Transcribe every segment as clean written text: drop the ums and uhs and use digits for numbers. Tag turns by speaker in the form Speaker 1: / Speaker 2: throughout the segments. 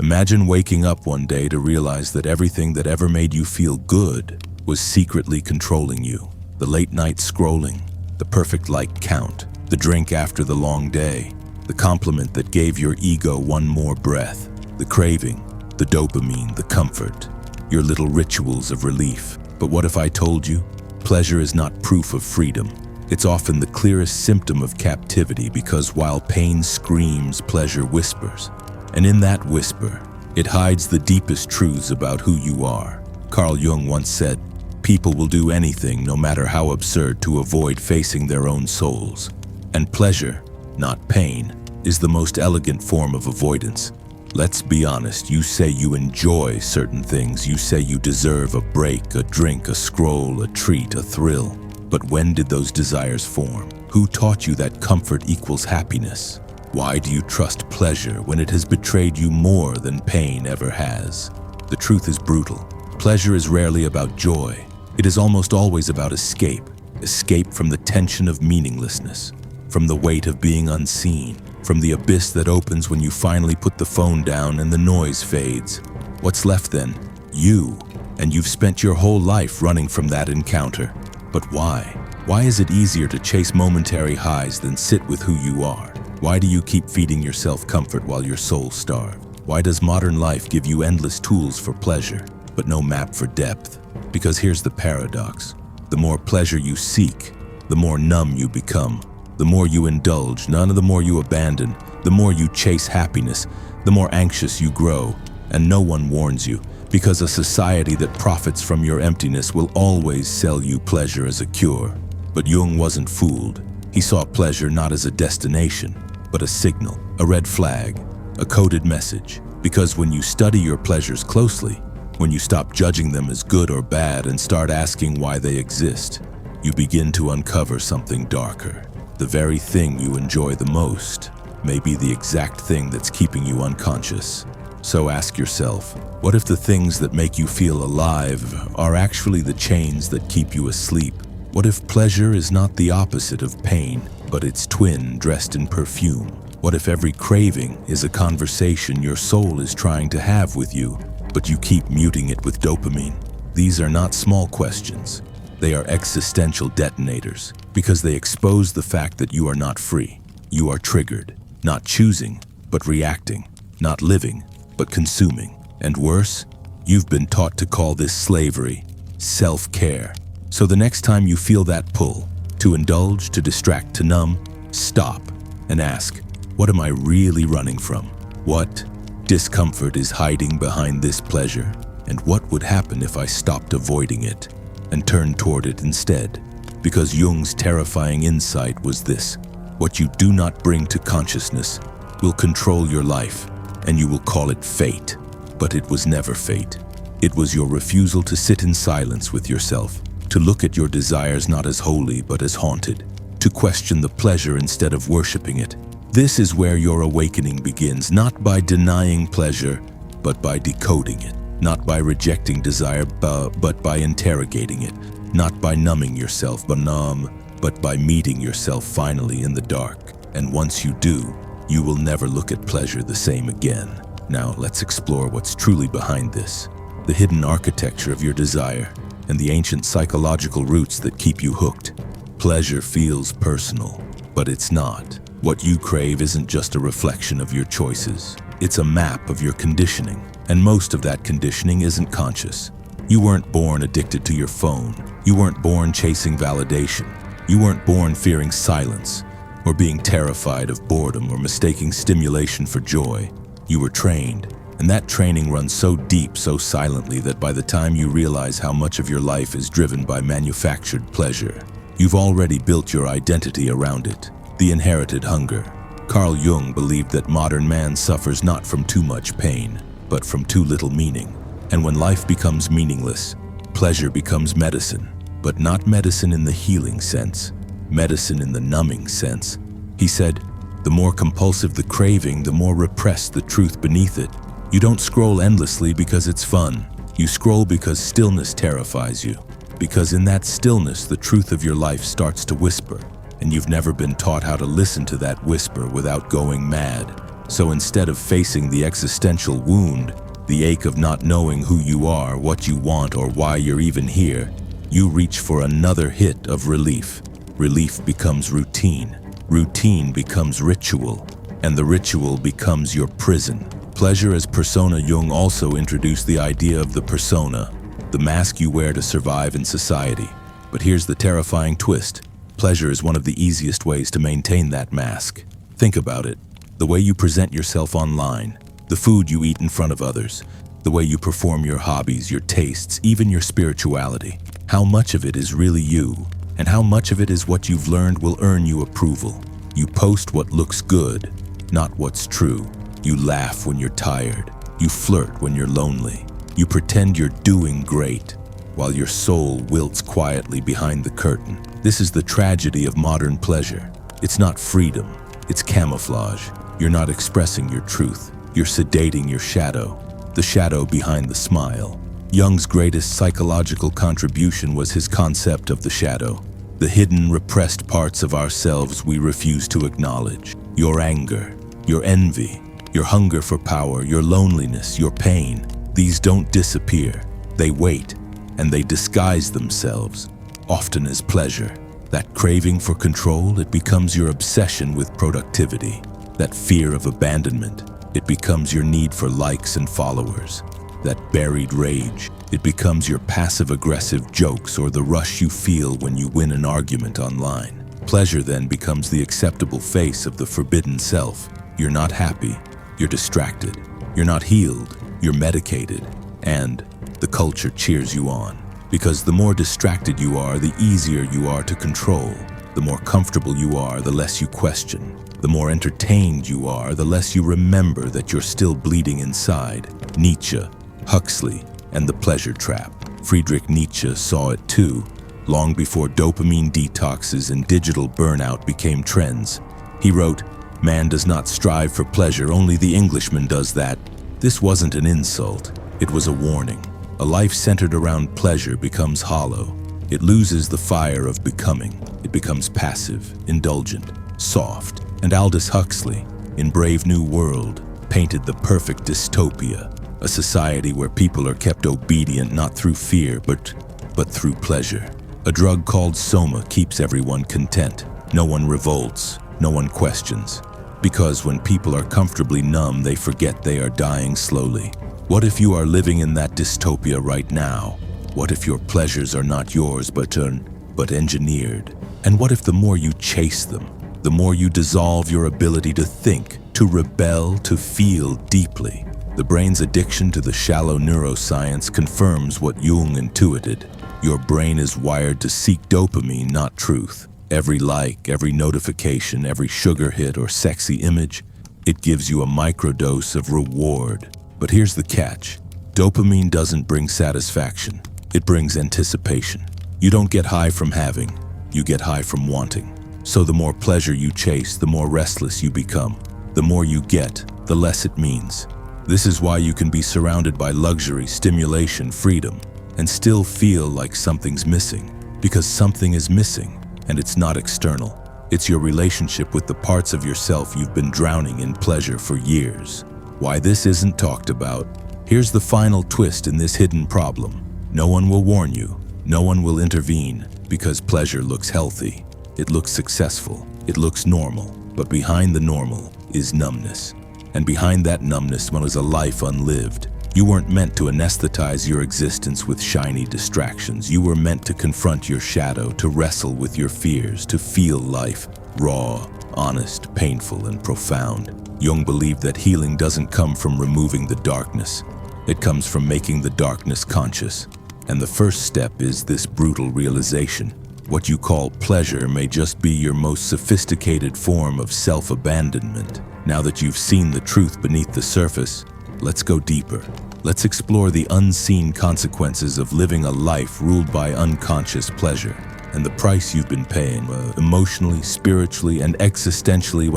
Speaker 1: Imagine waking up one day to realize that everything that ever made you feel good was secretly controlling you. The late night scrolling, the perfect like count, the drink after the long day, the compliment that gave your ego one more breath, the craving, the dopamine, the comfort, your little rituals of relief. But what if I told you? Pleasure is not proof of freedom. It's often the clearest symptom of captivity, because while pain screams, pleasure whispers. And in that whisper, it hides the deepest truths about who you are. Carl Jung once said, "People will do anything, no matter how absurd, to avoid facing their own souls." And pleasure, not pain, is the most elegant form of avoidance. Let's be honest, you say you enjoy certain things. You say you deserve a break, a drink, a scroll, a treat, a thrill. But when did those desires form? Who taught you that comfort equals happiness? Why do you trust pleasure when it has betrayed you more than pain ever has? The truth is brutal. Pleasure is rarely about joy. It is almost always about escape. Escape from the tension of meaninglessness, from the weight of being unseen, from the abyss that opens when you finally put the phone down and the noise fades. What's left then? You. And you've spent your whole life running from that encounter. But why? Why is it easier to chase momentary highs than sit with who you are? Why do you keep feeding yourself comfort while your soul starves? Why does modern life give you endless tools for pleasure, but no map for depth? Because here's the paradox. The more pleasure you seek, the more numb you become. The more you indulge, none of the more you abandon. The more you chase happiness, the more anxious you grow. And no one warns you, because a society that profits from your emptiness will always sell you pleasure as a cure. But Jung wasn't fooled. He saw pleasure not as a destination, but a signal, a red flag, a coded message. Because when you study your pleasures closely, when you stop judging them as good or bad and start asking why they exist, you begin to uncover something darker. The very thing you enjoy the most may be the exact thing that's keeping you unconscious. So ask yourself, what if the things that make you feel alive are actually the chains that keep you asleep? What if pleasure is not the opposite of pain, but its twin dressed in perfume? What if every craving is a conversation your soul is trying to have with you, but you keep muting it with dopamine? These are not small questions. They are existential detonators, because they expose the fact that you are not free. You are triggered, not choosing, but reacting, not living, but consuming. And worse, you've been taught to call this slavery, self-care. So the next time you feel that pull, to indulge, to distract, to numb, stop and ask, what am I really running from? What discomfort is hiding behind this pleasure? And what would happen if I stopped avoiding it and turned toward it instead? Because Jung's terrifying insight was this: what you do not bring to consciousness will control your life, and you will call it fate. But it was never fate. It was your refusal to sit in silence with yourself, to look at your desires not as holy but as haunted, to question the pleasure instead of worshiping it. This is where your awakening begins, not by denying pleasure, but by decoding it. Not by rejecting desire, but by interrogating it. Not by numbing yourself, but by meeting yourself finally in the dark. And once you do, you will never look at pleasure the same again. Now let's explore what's truly behind this. The hidden architecture of your desire and the ancient psychological roots that keep you hooked. Pleasure feels personal, but it's not. What you crave isn't just a reflection of your choices. It's a map of your conditioning, and most of that conditioning isn't conscious. You weren't born addicted to your phone. You weren't born chasing validation. You weren't born fearing silence, or being terrified of boredom, or mistaking stimulation for joy. You were trained, and that training runs so deep, so silently, that by the time you realize how much of your life is driven by manufactured pleasure, you've already built your identity around it. The inherited hunger. Carl Jung believed that modern man suffers not from too much pain, but from too little meaning. And when life becomes meaningless, pleasure becomes medicine. But not medicine in the healing sense, medicine in the numbing sense. He said, the more compulsive the craving, the more repressed the truth beneath it. You don't scroll endlessly because it's fun. You scroll because stillness terrifies you. Because in that stillness, the truth of your life starts to whisper. And you've never been taught how to listen to that whisper without going mad. So instead of facing the existential wound, the ache of not knowing who you are, what you want, or why you're even here, you reach for another hit of relief. Relief becomes routine. Routine becomes ritual. And the ritual becomes your prison. Pleasure as persona. Jung also introduced the idea of the persona, the mask you wear to survive in society. But here's the terrifying twist. Pleasure is one of the easiest ways to maintain that mask. Think about it. The way you present yourself online, the food you eat in front of others, the way you perform your hobbies, your tastes, even your spirituality. How much of it is really you, and how much of it is what you've learned will earn you approval? You post what looks good, not what's true. You laugh when you're tired. You flirt when you're lonely. You pretend you're doing great, while your soul wilts quietly behind the curtain. This is the tragedy of modern pleasure. It's not freedom, it's camouflage. You're not expressing your truth. You're sedating your shadow, the shadow behind the smile. Jung's greatest psychological contribution was his concept of the shadow, the hidden, repressed parts of ourselves we refuse to acknowledge. Your anger, your envy, your hunger for power, your loneliness, your pain. These don't disappear. They wait, and they disguise themselves, often as pleasure. That craving for control, it becomes your obsession with productivity. That fear of abandonment, it becomes your need for likes and followers. That buried rage, it becomes your passive-aggressive jokes or the rush you feel when you win an argument online. Pleasure then becomes the acceptable face of the forbidden self. You're not happy, you're distracted. You're not healed, you're medicated. And the culture cheers you on. Because the more distracted you are, the easier you are to control. The more comfortable you are, the less you question. The more entertained you are, the less you remember that you're still bleeding inside. Nietzsche, Huxley, and the pleasure trap. Friedrich Nietzsche saw it too, long before dopamine detoxes and digital burnout became trends. He wrote, "Man does not strive for pleasure, only the Englishman does that." This wasn't an insult, it was a warning. A life centered around pleasure becomes hollow. It loses the fire of becoming. It becomes passive, indulgent, soft. And Aldous Huxley, in Brave New World, painted the perfect dystopia, a society where people are kept obedient not through fear, but through pleasure. A drug called soma keeps everyone content. No one revolts, no one questions. Because when people are comfortably numb, they forget they are dying slowly. What if you are living in that dystopia right now? What if your pleasures are not yours but engineered? And what if the more you chase them, the more you dissolve your ability to think, to rebel, to feel deeply? The brain's addiction to the shallow neuroscience confirms what Jung intuited. Your brain is wired to seek dopamine, not truth. Every like, every notification, every sugar hit or sexy image, it gives you a microdose of reward. But here's the catch. Dopamine doesn't bring satisfaction. It brings anticipation. You don't get high from having, you get high from wanting. So the more pleasure you chase, the more restless you become. The more you get, the less it means. This is why you can be surrounded by luxury, stimulation, freedom, and still feel like something's missing. Because something is missing, and it's not external. It's your relationship with the parts of yourself you've been drowning in pleasure for years. Why this isn't talked about? Here's the final twist in this hidden problem. No one will warn you. No one will intervene, because pleasure looks healthy. It looks successful. It looks normal. But behind the normal is numbness. And behind that numbness is a life unlived. You weren't meant to anesthetize your existence with shiny distractions. You were meant to confront your shadow, to wrestle with your fears, to feel life raw, honest, painful, and profound. Jung believed that healing doesn't come from removing the darkness. It comes from making the darkness conscious. And the first step is this brutal realization. What you call pleasure may just be your most sophisticated form of self-abandonment. Now that you've seen the truth beneath the surface, let's go deeper. Let's explore the unseen consequences of living a life ruled by unconscious pleasure, and the price you've been paying, emotionally, spiritually, and existentially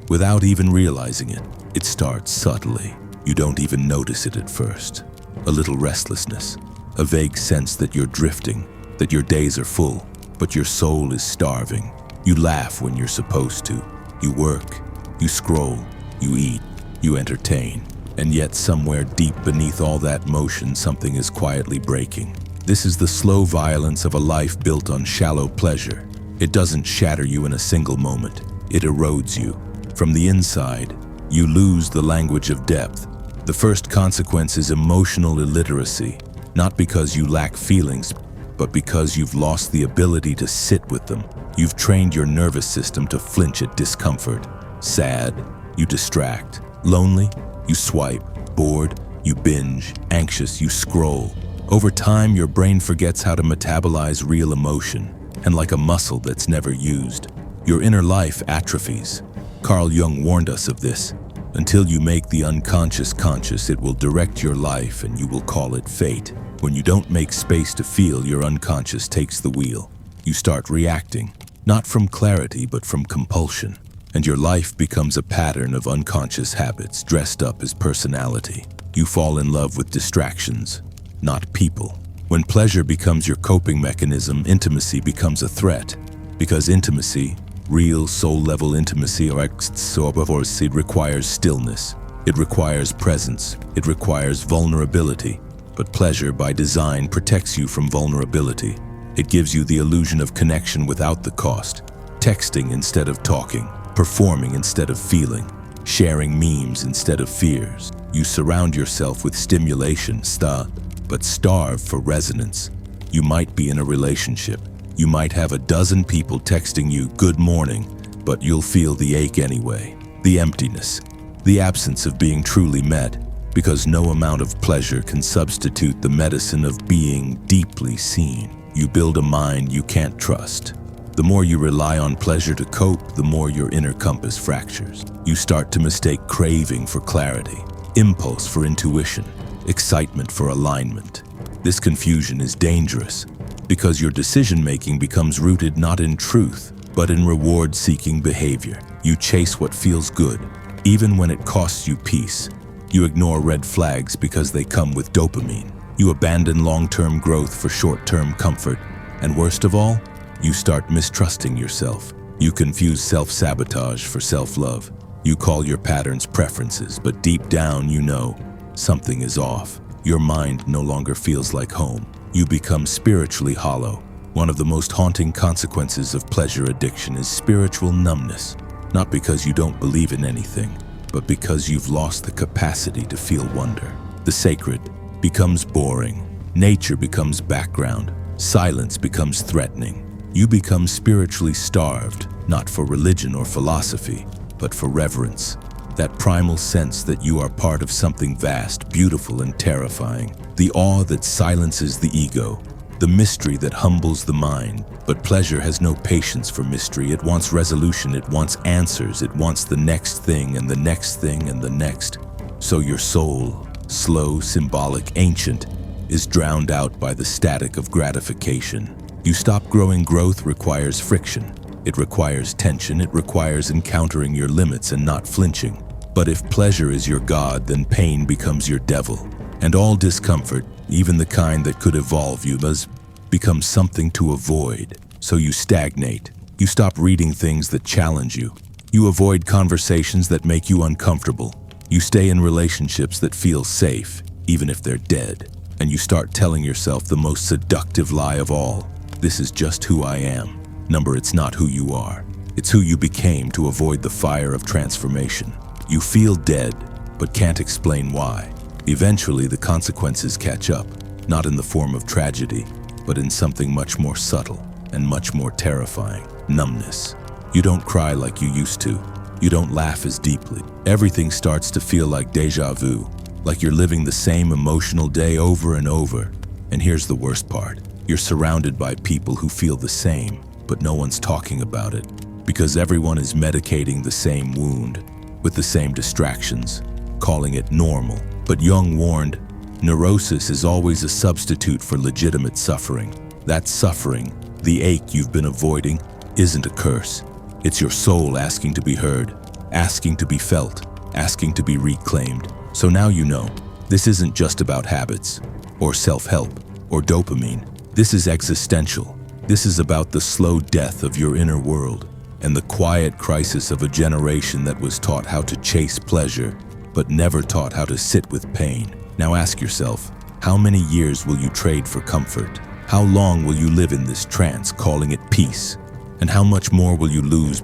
Speaker 1: without even realizing it. It starts subtly. You don't even notice it at first. A little restlessness, a vague sense that you're drifting, that your days are full, but your soul is starving. You laugh when you're supposed to. You work, you scroll, You eat, you entertain, and yet somewhere deep beneath all that motion, something is quietly breaking. This is the slow violence of a life built on shallow pleasure. It doesn't shatter you in a single moment. It erodes you. From the inside, you lose the language of depth. The first consequence is emotional illiteracy, not because you lack feelings, but because you've lost the ability to sit with them. You've trained your nervous system to flinch at discomfort. Sad, you distract. Lonely, you swipe. Bored, you binge. Anxious, you scroll. Over time, your brain forgets how to metabolize real emotion, and like a muscle that's never used, your inner life atrophies. Carl Jung warned us of this. Until you make the unconscious conscious, it will direct your life and you will call it fate. When you don't make space to feel, your unconscious takes the wheel. You start reacting, not from clarity but from compulsion. And your life becomes a pattern of unconscious habits dressed up as personality. You fall in love with distractions, not people. When pleasure becomes your coping mechanism, intimacy becomes a threat. Because intimacy, real soul-level intimacy requires stillness. It requires presence. It requires vulnerability. But pleasure, by design, protects you from vulnerability. It gives you the illusion of connection without the cost. Texting instead of talking. Performing instead of feeling. Sharing memes instead of fears. You surround yourself with stimulation, but starve for resonance. You might be in a relationship. You might have a dozen people texting you good morning, but you'll feel the ache anyway. The emptiness. The absence of being truly met. Because no amount of pleasure can substitute the medicine of being deeply seen. You build a mind you can't trust. The more you rely on pleasure to cope, the more your inner compass fractures. You start to mistake craving for clarity, impulse for intuition, excitement for alignment. This confusion is dangerous because your decision-making becomes rooted not in truth, but in reward-seeking behavior. You chase what feels good, even when it costs you peace. You ignore red flags because they come with dopamine. You abandon long-term growth for short-term comfort. And worst of all, you start mistrusting yourself. You confuse self-sabotage for self-love. You call your patterns preferences, but deep down you know something is off. Your mind no longer feels like home. You become spiritually hollow. One of the most haunting consequences of pleasure addiction is spiritual numbness. Not because you don't believe in anything, but because you've lost the capacity to feel wonder. The sacred becomes boring. Nature becomes background. Silence becomes threatening. You become spiritually starved, not for religion or philosophy, but for reverence. That primal sense that you are part of something vast, beautiful, and terrifying. The awe that silences the ego. The mystery that humbles the mind. But pleasure has no patience for mystery. It wants resolution. It wants answers. It wants the next thing and the next thing and the next. So your soul, slow, symbolic, ancient, is drowned out by the static of gratification. You stop growing. Growth requires friction. It requires tension. It requires encountering your limits and not flinching. But if pleasure is your god, then pain becomes your devil. And all discomfort, even the kind that could evolve you, does become something to avoid. So you stagnate. You stop reading things that challenge you. You avoid conversations that make you uncomfortable. You stay in relationships that feel safe, even if they're dead. And you start telling yourself the most seductive lie of all. This is just who I am. It's not who you are. It's who you became to avoid the fire of transformation. You feel dead, but can't explain why. Eventually, the consequences catch up, not in the form of tragedy, but in something much more subtle and much more terrifying: numbness. You don't cry like you used to. You don't laugh as deeply. Everything starts to feel like déjà vu, like you're living the same emotional day over and over. And here's the worst part. You're surrounded by people who feel the same, but no one's talking about it, because everyone is medicating the same wound, with the same distractions, calling it normal. But Jung warned, neurosis is always a substitute for legitimate suffering. That suffering, the ache you've been avoiding, isn't a curse. It's your soul asking to be heard, asking to be felt, asking to be reclaimed. So now you know, this isn't just about habits, or self-help, or dopamine. This is existential. This is about the slow death of your inner world. and the quiet crisis of a generation that was taught how to chase pleasure, but never taught how to sit with pain. Now ask yourself, how many years will you trade for comfort? How long will you live in this trance, calling it peace? And how much more will you lose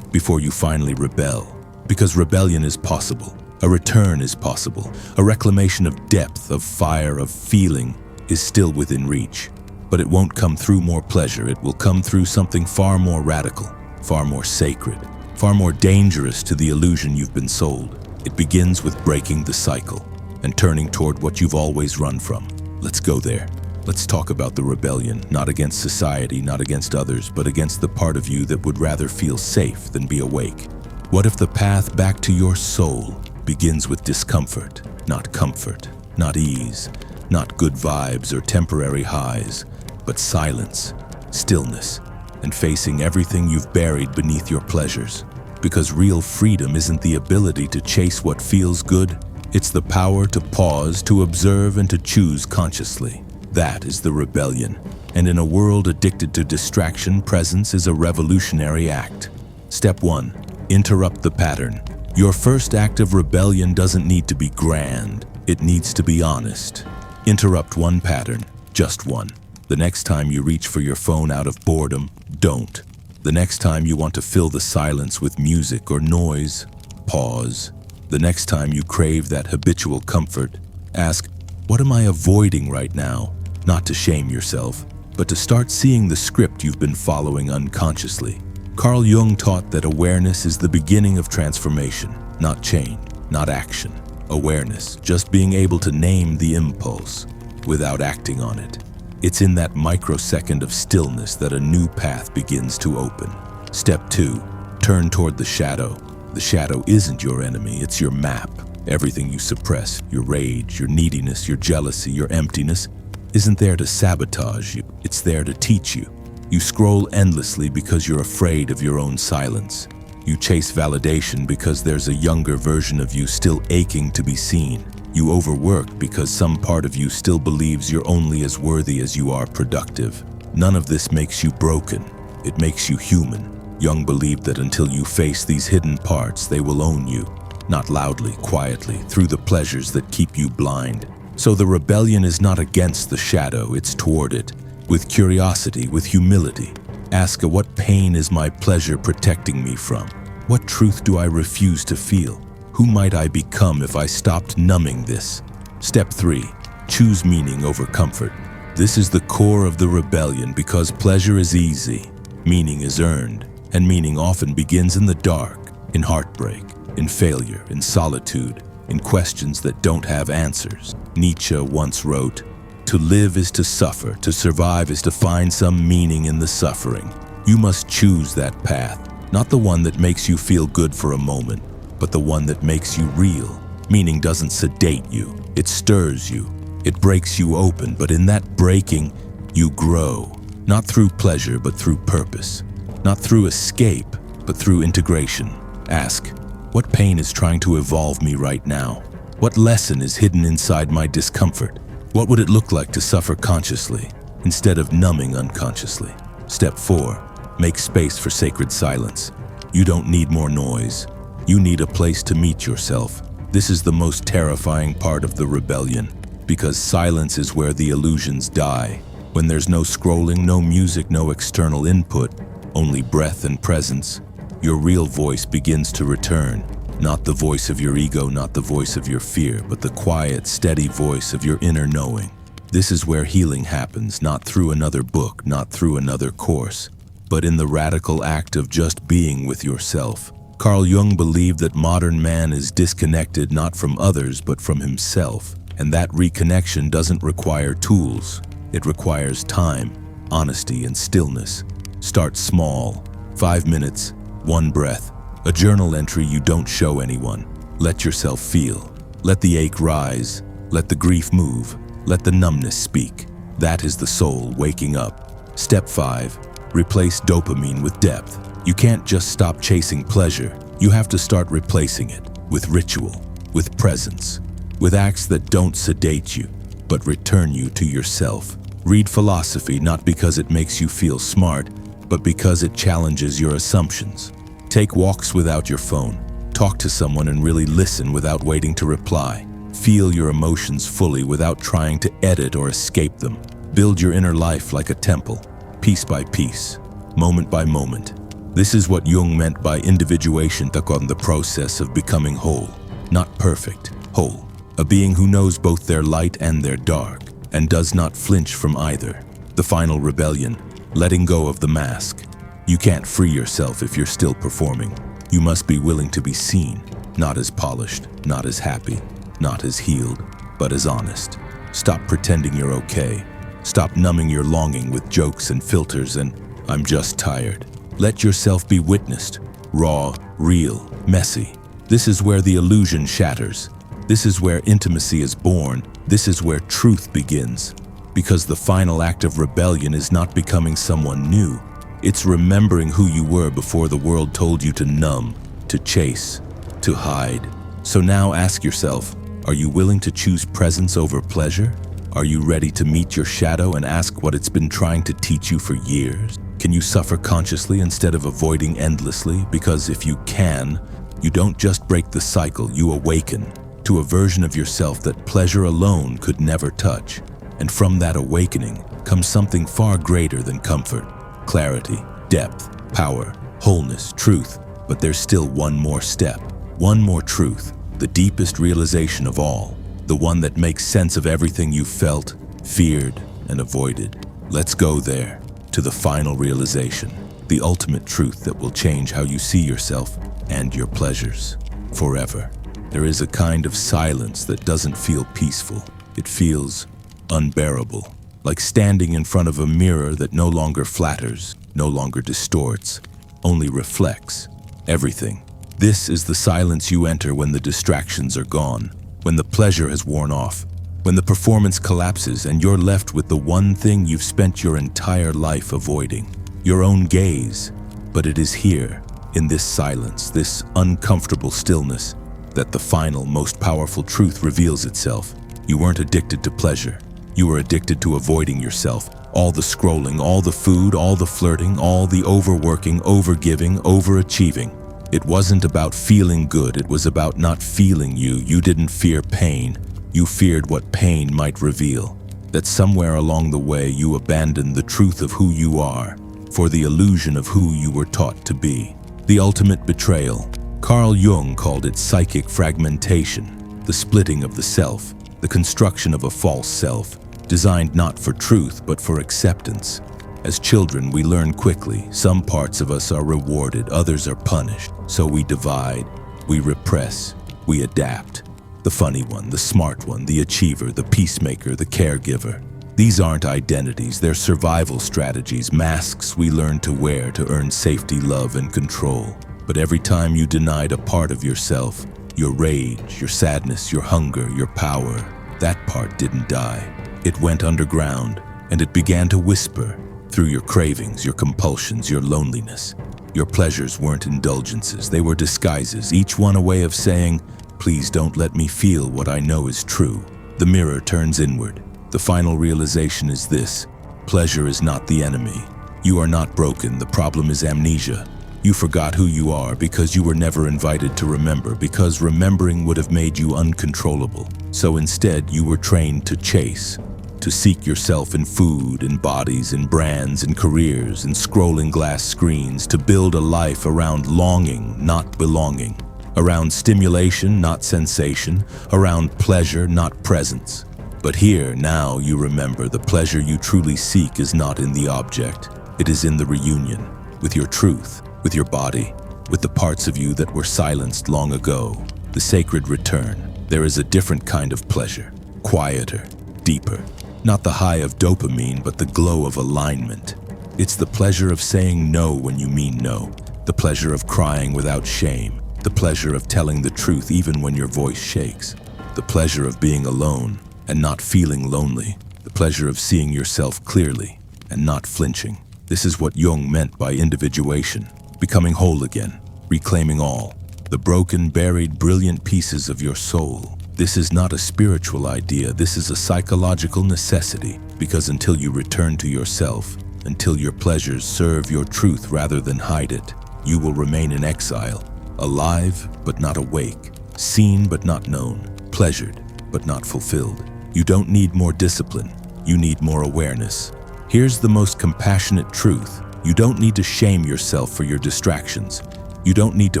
Speaker 1: before you finally rebel? Because rebellion is possible. A return is possible. A reclamation of depth, of fire, of feeling is still within reach. But it won't come through more pleasure. It will come through something far more radical, far more sacred, far more dangerous to the illusion you've been sold. It begins with breaking the cycle and turning toward what you've always run from. Let's go there. Let's talk about the rebellion, not against society, not against others, but against the part of you that would rather feel safe than be awake. What if the path back to your soul begins with discomfort, not comfort, not ease, not good vibes or temporary highs, but silence, stillness, and facing everything you've buried beneath your pleasures? Because real freedom isn't the ability to chase what feels good, it's the power to pause, to observe, and to choose consciously. That is the rebellion. And in a world addicted to distraction, presence is a revolutionary act. Step 1. Interrupt the pattern. Your first act of rebellion doesn't need to be grand. It needs to be honest. Interrupt one pattern, just one. The next time you reach for your phone out of boredom, don't. The next time you want to fill the silence with music or noise, pause. The next time you crave that habitual comfort, ask, what am I avoiding right now? Not to shame yourself, but to start seeing the script you've been following unconsciously. Carl Jung taught that awareness is the beginning of transformation, not change, not action. Awareness, just being able to name the impulse without acting on it. It's in that microsecond of stillness that a new path begins to open. Step 2. Turn toward the shadow. The shadow isn't your enemy, it's your map. Everything you suppress, your rage, your neediness, your jealousy, your emptiness, isn't there to sabotage you, it's there to teach you. You scroll endlessly because you're afraid of your own silence. You chase validation because there's a younger version of you still aching to be seen. You overwork because some part of you still believes you're only as worthy as you are productive. None of this makes you broken, it makes you human. Jung believed that until you face these hidden parts, they will own you. Not loudly, quietly, through the pleasures that keep you blind. So the rebellion is not against the shadow, it's toward it. With curiosity, with humility. Ask, what pain is my pleasure protecting me from? What truth do I refuse to feel? Who might I become if I stopped numbing this? Step 3. Choose meaning over comfort. This is the core of the rebellion because pleasure is easy, meaning is earned, and meaning often begins in the dark, in heartbreak, in failure, in solitude, in questions that don't have answers. Nietzsche once wrote, "To live is to suffer, to survive is to find some meaning in the suffering." You must choose that path, not the one that makes you feel good for a moment, but the one that makes you real. Meaning doesn't sedate you, it stirs you, it breaks you open, but in that breaking, you grow. Not through pleasure, but through purpose. Not through escape, but through integration. Ask, what pain is trying to evolve me right now? What lesson is hidden inside my discomfort? What would it look like to suffer consciously, instead of numbing unconsciously? Step 4. Make space for sacred silence. You don't need more noise. You need a place to meet yourself. This is the most terrifying part of the rebellion, because silence is where the illusions die. When there's no scrolling, no music, no external input, only breath and presence, your real voice begins to return. Not the voice of your ego, not the voice of your fear, but the quiet, steady voice of your inner knowing. This is where healing happens, not through another book, not through another course, but in the radical act of just being with yourself. Carl Jung believed that modern man is disconnected not from others, but from himself. And that reconnection doesn't require tools. It requires time, honesty, and stillness. Start small. 5 minutes, 1 breath. A journal entry you don't show anyone. Let yourself feel. Let the ache rise. Let the grief move. Let the numbness speak. That is the soul waking up. Step 5. Replace dopamine with depth. You can't just stop chasing pleasure. You have to start replacing it with ritual, with presence, with acts that don't sedate you, but return you to yourself. Read philosophy not because it makes you feel smart, but because it challenges your assumptions. Take walks without your phone. Talk to someone and really listen without waiting to reply. Feel your emotions fully without trying to edit or escape them. Build your inner life like a temple, piece by piece, moment by moment. This is what Jung meant by individuation, the process of becoming whole. Not perfect, whole. A being who knows both their light and their dark, and does not flinch from either. The final rebellion, letting go of the mask. You can't free yourself if you're still performing. You must be willing to be seen, not as polished, not as happy, not as healed, but as honest. Stop pretending you're okay. Stop numbing your longing with jokes and filters and "I'm just tired." Let yourself be witnessed, raw, real, messy. This is where the illusion shatters. This is where intimacy is born. This is where truth begins. Because the final act of rebellion is not becoming someone new. It's remembering who you were before the world told you to numb, to chase, to hide. So now ask yourself, are you willing to choose presence over pleasure? Are you ready to meet your shadow and ask what it's been trying to teach you for years? Can you suffer consciously instead of avoiding endlessly? Because if you can, you don't just break the cycle, you awaken to a version of yourself that pleasure alone could never touch. And from that awakening comes something far greater than comfort. Clarity, depth, power, wholeness, truth. But there's still one more step, one more truth, the deepest realization of all, the one that makes sense of everything you felt, feared, and avoided. Let's go there, to the final realization, the ultimate truth that will change how you see yourself and your pleasures forever. There is a kind of silence that doesn't feel peaceful. It feels unbearable, like standing in front of a mirror that no longer flatters, no longer distorts, only reflects everything. This is the silence you enter when the distractions are gone, when the pleasure has worn off, when the performance collapses and you're left with the one thing you've spent your entire life avoiding, your own gaze. But it is here, in this silence, this uncomfortable stillness, that the final, most powerful truth reveals itself. You weren't addicted to pleasure. You were addicted to avoiding yourself. All the scrolling, all the food, all the flirting, all the overworking, overgiving, overachieving. It wasn't about feeling good, it was about not feeling you. You didn't fear pain. You feared what pain might reveal. That somewhere along the way you abandoned the truth of who you are for the illusion of who you were taught to be. The ultimate betrayal. Carl Jung called it psychic fragmentation, the splitting of the self, the construction of a false self, designed not for truth but for acceptance. As children, we learn quickly. Some parts of us are rewarded, others are punished. So we divide, we repress, we adapt. The funny one, the smart one, the achiever, the peacemaker, the caregiver. These aren't identities, they're survival strategies, masks we learn to wear to earn safety, love, and control. But every time you denied a part of yourself, your rage, your sadness, your hunger, your power, that part didn't die. It went underground, and it began to whisper through your cravings, your compulsions, your loneliness. Your pleasures weren't indulgences, they were disguises, each one a way of saying, "Please don't let me feel what I know is true." The mirror turns inward. The final realization is this: pleasure is not the enemy. You are not broken, the problem is amnesia. You forgot who you are because you were never invited to remember, because remembering would have made you uncontrollable. So instead, you were trained to chase, to seek yourself in food, in bodies, in brands, in careers, in scrolling glass screens, to build a life around longing, not belonging, around stimulation, not sensation, around pleasure, not presence. But here, now, you remember the pleasure you truly seek is not in the object. It is in the reunion, with your truth, with your body, with the parts of you that were silenced long ago. The sacred return. There is a different kind of pleasure, quieter, deeper. Not the high of dopamine, but the glow of alignment. It's the pleasure of saying no when you mean no, the pleasure of crying without shame, the pleasure of telling the truth even when your voice shakes, the pleasure of being alone and not feeling lonely, the pleasure of seeing yourself clearly and not flinching. This is what Jung meant by individuation, becoming whole again, reclaiming all, the broken, buried, brilliant pieces of your soul. This is not a spiritual idea, this is a psychological necessity, because until you return to yourself, until your pleasures serve your truth rather than hide it, you will remain in exile, alive but not awake, seen but not known, pleasured but not fulfilled. You don't need more discipline, you need more awareness. Here's the most compassionate truth. You don't need to shame yourself for your distractions. You don't need to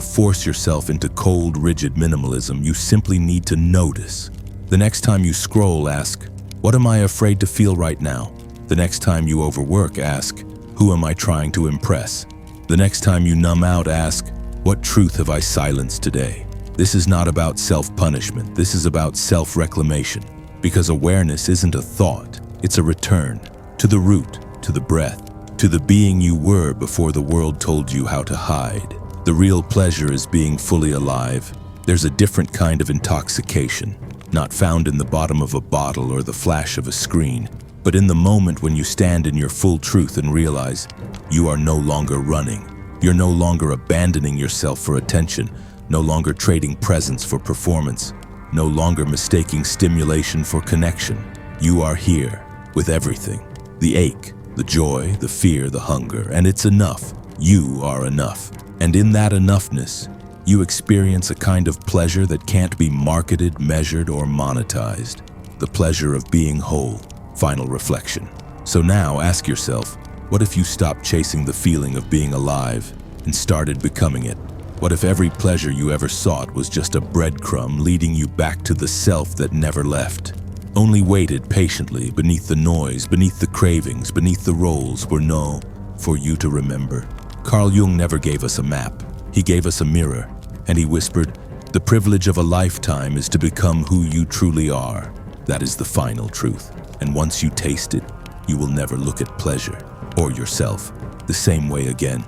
Speaker 1: force yourself into cold, rigid minimalism. You simply need to notice. The next time you scroll, ask, what am I afraid to feel right now? The next time you overwork, ask, who am I trying to impress? The next time you numb out, ask, what truth have I silenced today? This is not about self-punishment. This is about self-reclamation. Because awareness isn't a thought, it's a return to the root, to the breath, to the being you were before the world told you how to hide. The real pleasure is being fully alive. There's a different kind of intoxication, not found in the bottom of a bottle or the flash of a screen, but in the moment when you stand in your full truth and realize you are no longer running. You're no longer abandoning yourself for attention, no longer trading presence for performance, no longer mistaking stimulation for connection. You are here with everything. The ache, the joy, the fear, the hunger, and it's enough. You are enough. And in that enoughness, you experience a kind of pleasure that can't be marketed, measured, or monetized. The pleasure of being whole. Final reflection. So now ask yourself, what if you stopped chasing the feeling of being alive and started becoming it? What if every pleasure you ever sought was just a breadcrumb leading you back to the self that never left? Only waited patiently beneath the noise, beneath the cravings, beneath the roles were no for you to remember. Carl Jung never gave us a map. He gave us a mirror, and he whispered, the privilege of a lifetime is to become who you truly are. That is the final truth. And once you taste it, you will never look at pleasure or yourself the same way again.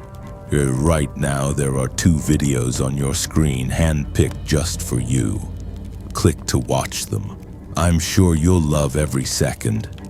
Speaker 1: Right now, there are 2 videos on your screen handpicked just for you. Click to watch them. I'm sure you'll love every second.